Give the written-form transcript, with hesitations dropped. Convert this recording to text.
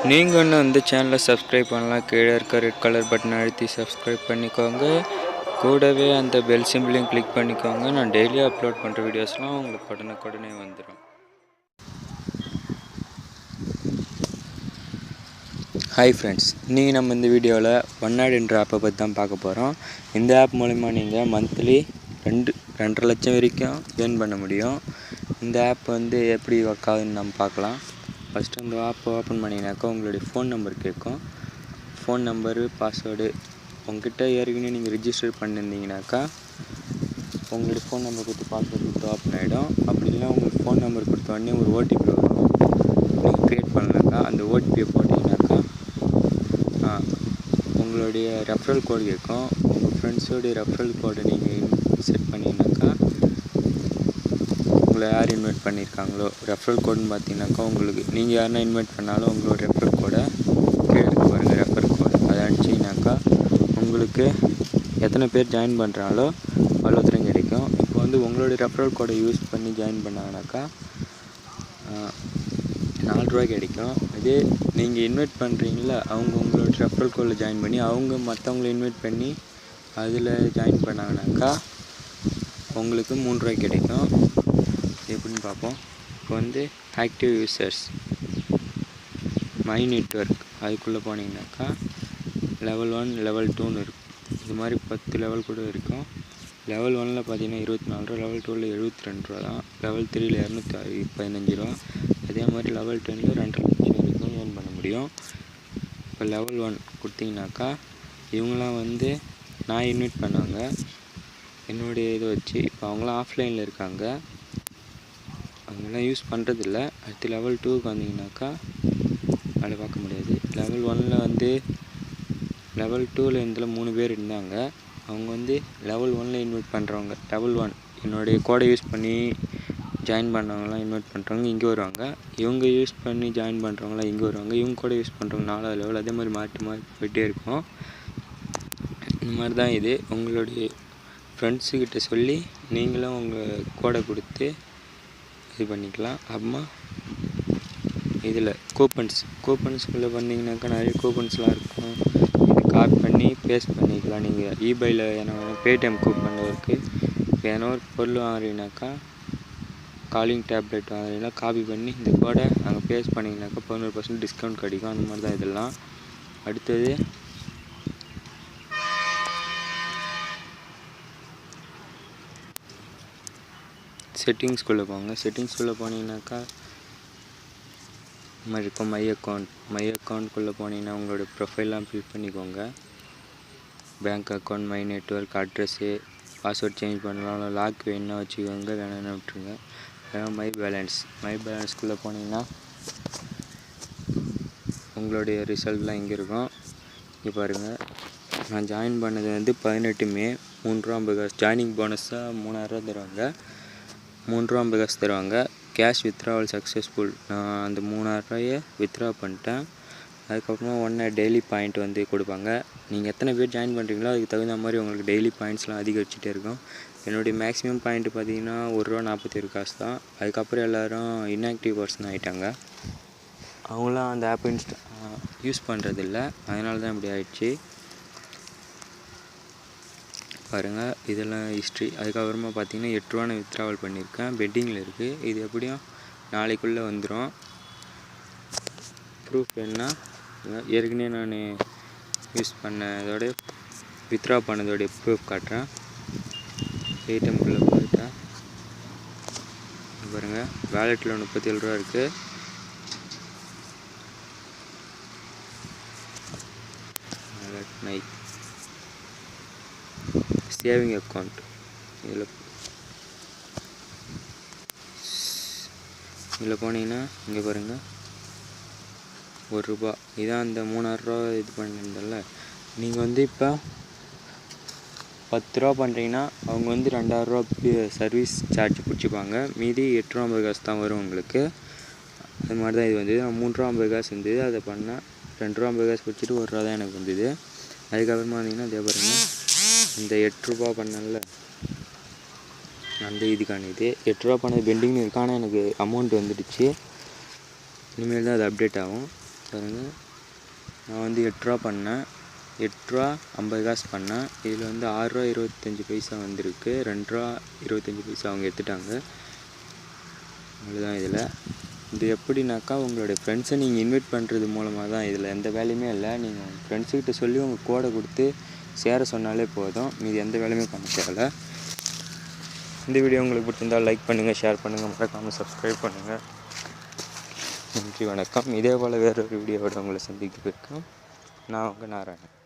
நீங்கள் இன்னும் இந்த சேனலை சப்ஸ்கிரைப் பண்ணலாம். கீழே இருக்க ரெட் கலர் பட்டனை அழுத்தி சப்ஸ்கிரைப் பண்ணிக்கோங்க. கூடவே அந்த பெல் சிம்பிளையும் கிளிக் பண்ணிக்கோங்க. நான் டெய்லி அப்லோட் பண்ணுற வீடியோஸ்லாம் உங்களுக்கு உடனுக்குடனே வந்துடும். ஹாய் ஃப்ரெண்ட்ஸ், இன்றைக்கி நம்ம இந்த வீடியோவில் Onead என்ற ஆப்பை பற்றி தான் பார்க்க போகிறோம். இந்த ஆப் மூலிமா நீங்கள் மந்த்லி 2.5 லட்சம் வரைக்கும் ஏர்ன் பண்ண முடியும். இந்த ஆப் வந்து எப்படி ஒர்க் ஆகுதுன்னு நம்ம பார்க்கலாம். ஃபஸ்ட்டு அந்த ஆப்பை ஓப்பன் பண்ணிங்கனாக்கா உங்களுடைய ஃபோன் நம்பர் கேட்கும். ஃபோன் நம்பரு, பாஸ்வேர்டு உங்ககிட்ட ஏற்கனவே நீங்கள் ரிஜிஸ்டர் பண்ணியிருந்தீங்கனாக்கா உங்களுடைய ஃபோன் நம்பர் கொடுத்து பாஸ்வேர்டு கொடுத்து ஓப்பன் ஆகிடும். அப்படி இல்லைனா உங்களுக்கு ஃபோன் நம்பர் கொடுத்த உடனே ஒரு ஓடிபி வரும். நீங்கள் க்ரியேட் பண்ணலாக்கா அந்த ஓடிபியை போட்டிங்கனாக்கா உங்களுடைய ரெஃப்ரல் கோடு கேட்கும். உங்கள் ஃப்ரெண்ட்ஸோடைய ரெஃப்ரல் கோடை நீங்கள் செட் பண்ணிங்கனாக்கா உங்களை யார் இன்வைட் பண்ணியிருக்காங்களோ ரெஃப்ரல் கோடுன்னு பார்த்தீங்கன்னாக்கா உங்களுக்கு நீங்கள் யாருன்னா இன்வைட் பண்ணாலும் உங்களோட ரெஃப்ரல் கோடை கீழே இருக்கு பாருங்கள், ரெஃப்ரல் கோடு அதை அனுப்பிச்சிங்கனாக்கா உங்களுக்கு எத்தனை பேர் ஜாயின் பண்ணுறாங்களோ அவ்வளோ தூரம் கிடைக்கும். இப்போ வந்து உங்களுடைய ரெஃப்ரல் கோடை யூஸ் பண்ணி ஜாயின் பண்ணாங்கனாக்கா 4 ரூபா கிடைக்கும். இதே நீங்கள் இன்வைட் பண்ணுறீங்கள அவங்க உங்களோட ரெஃப்ரல் கோடில் ஜாயின் பண்ணி அவங்க மற்றவங்கள இன்வைட் பண்ணி அதில் ஜாயின் பண்ணாங்கனாக்கா உங்களுக்கு 3 ரூபாய்க்கு கிடைக்கும். எப்படின்னு பார்ப்போம். இப்போ வந்து ஆக்டிவ் யூசர்ஸ் மை நெட்வொர்க் அதுக்குள்ளே போனீங்கன்னாக்கா லெவல் 1 லெவல் 2ன்னு இருக்கும். இது மாதிரி 10 லெவல் கூட இருக்கும். லெவல் 1ல் பார்த்தீங்கன்னா 24 ரூபா, லெவல் 2ல் 72 ரூபா தான், லெவல் 3ல் 215 ரூபா. அதே மாதிரி லெவல் 10ல் 2 லட்சம் வரைக்கும் ஏர்ன் பண்ண முடியும். இப்போ லெவல் 1 கொடுத்தீங்கனாக்கா இவங்களாம் வந்து நான் இன்வைட் பண்ணாங்க என்னுடைய இதை வச்சு. இப்போ அவங்களாம் ஆஃப்லைனில் இருக்காங்க, அவங்களாம் யூஸ் பண்ணுறதில்ல. அடுத்து லெவல் 2க்கு வந்தீங்கன்னாக்கா அதில் பார்க்க முடியாது. லெவல் 1ல் வந்து லெவல் 2ல் இதில் 3 பேர் இருந்தாங்க. அவங்க வந்து லெவல் 1ல் இன்வைட் பண்ணுறவங்க லெவல் 1 என்னுடைய கோடை யூஸ் பண்ணி ஜாயின் பண்ணவங்களாம் இன்வைட் பண்ணுறவங்க இங்கே வருவாங்க. இவங்க யூஸ் பண்ணி ஜாயின் பண்ணுறவங்களாம் இங்கே வருவாங்க. இவங்க கூட யூஸ் பண்ணுறவங்க 4வது லெவல். அதே மாதிரி மாற்றி போயிட்டே இருக்கும். இந்த மாதிரி தான் இது. உங்களுடைய ஃப்ரெண்ட்ஸுக்கிட்ட சொல்லி நீங்களும் உங்கள் கோடை கொடுத்து இது பண்ணிக்கலாம். அப்புறமா இதில் கூப்பன்ஸ்குள்ளே பண்ணிங்கனாக்கா நிறைய கூப்பன்ஸ்லாம் இருக்கும். இதை காப்பி பண்ணி பேஸ்ட் பண்ணிக்கலாம். நீங்கள் eBayல ஏன்னா PAYTM கூப்பனில் இருக்குது. இப்போ ஏன்னா ஒரு பொருள் வாங்குறீங்கனாக்கா காலிங் டேப்லெட் வாங்குறீங்கன்னா காப்பி பண்ணி இந்த கோடை அங்கே பேஸ்ட் பண்ணிங்கனாக்கா 11% டிஸ்கவுண்ட் கிடைக்கும். அந்த மாதிரி தான் இதெல்லாம். அடுத்தது செட்டிங்ஸ்குள்ளே போங்க. செட்டிங்ஸ்குள்ளே போனீங்கன்னாக்கா இந்த மாதிரி இருக்கும் மை அக்கௌண்ட்குள்ளே போனீங்கன்னா உங்களோட ப்ரொஃபைல்லாம் ஃபில் பண்ணிக்கோங்க. Bank account, my network, address, password change பண்ணலாம், லாக் வேணுன்னா வச்சுக்கோங்க, வேணும்னா விட்டுருங்க. மை பேலன்ஸ்குள்ளே போனீங்கன்னா உங்களுடைய ரிசல்ட்லாம் இங்கே இருக்கும். இங்கே பாருங்கள், நான் ஜாயின் பண்ணது வந்து 18 மே 3.50 காசு. ஜாயினிங் போனஸாக 3000 ரூபா தருவாங்க. 3.50 காசு தருவாங்க. Cash withdrawal successful. நான் அந்த 3000 ரூபாயை வித்ட்ரா பண்ணிட்டேன். அதுக்கப்புறமா Onead டெய்லி பாயிண்ட் வந்து கொடுப்பாங்க. நீங்கள் எத்தனை பேர் ஜாயின் பண்ணுறீங்களோ அதுக்கு தகுந்த மாதிரி உங்களுக்கு டெய்லி பாயிண்ட்ஸ்லாம் அதிகரிச்சுட்டே இருக்கும். என்னுடைய மேக்ஸிமம் பாயிண்ட் பார்த்தீங்கன்னா ₹1.41 காசு தான். அதுக்கப்புறம் எல்லோரும் இன்ஆக்டிவ் பர்சன் ஆகிட்டாங்க. அவங்களாம் அந்த ஆப்பை யூஸ் பண்ணுறதில்ல. அதனால தான் இப்படி ஆயிடுச்சு. பாருங்கள், இதெல்லாம் ஹிஸ்ட்ரி. அதுக்கப்புறமா பார்த்தீங்கன்னா 8 ரூபா நான் வித்ட்ராவல் பண்ணியிருக்கேன். பெட்டிங்கில் இருக்குது. இது எப்படியும் நாளைக்குள்ளே வந்துடும். ப்ரூஃப் என்ன ஏற்கனவே நான் யூஸ் பண்ணதோட வித்ட்ரா பண்ணதோடைய ப்ரூஃப் காட்டுறேன். PAYTMக்குள்ளே போயிட்டேன். பாருங்கள், வேலெட்டில் 37 ரூபா இருக்குது. வேலெட் சேவிங் அக்கௌண்ட் இதில் போனீங்கன்னா இங்கே பாருங்கள் ₹1. இதான் அந்த 3000 ரூபா இது பண்ணியிருந்தேன்ல. நீங்கள் வந்து இப்போ 10 ரூபா பண்ணுறீங்கன்னா அவங்க வந்து 2000 ரூபா சர்வீஸ் சார்ஜ் பிடிச்சிப்பாங்க. மீதி 8.50 காசு தான் வரும் உங்களுக்கு. அது மாதிரி தான் இது வந்து 3.50 காசு இருந்தது. அதை பண்ணால் 2.50 காசு பிடிச்சிட்டு 1 ரூபா தான் எனக்கு வந்தது. அதுக்கப்புறமா வந்தீங்கன்னா அதே பாருங்கள், இந்த 8 ரூபா பண்ணல அந்த இதுக்கான இது 8 ரூபா பண்ணது பெண்டிங்னு இருக்கு. ஆனால் எனக்கு அமௌண்ட் வந்துடுச்சு. இனிமேல் தான் அது அப்டேட் ஆகும். பாருங்கள், நான் வந்து 8 ரூபா பண்ணேன், 8 ரூபா 50 காசு பண்ணேன். இதில் வந்து 6 ரூபா 25 பைசா வந்திருக்கு, 2 ரூபா 25 பைசா அவங்க எடுத்துட்டாங்க. அவ்வளோதான். இது எப்படின்னாக்கா, உங்களுடைய ஃப்ரெண்ட்ஸை நீங்கள் இன்வைட் பண்ணுறது மூலமாக தான். இதில் எந்த வேலையுமே இல்லை. நீங்கள் உங்கள் ஃப்ரெண்ட்ஸுக்கிட்ட சொல்லி உங்கள் கோடை கொடுத்து சேர சொன்னாலே போதும், மீதி எந்த வேலையுமே பண்ண தேவையில்ல. இந்த வீடியோ உங்களுக்கு பிடிச்சிருந்தால் லைக் பண்ணுங்கள், ஷேர் பண்ணுங்கள், மறக்காமல் சப்ஸ்கிரைப் பண்ணுங்கள். நன்றி, வணக்கம். இதே போல் வேறொரு வீடியோவோட உங்களை சந்திக்க இருக்கேன். நான் உங்கள் நாராயணன்.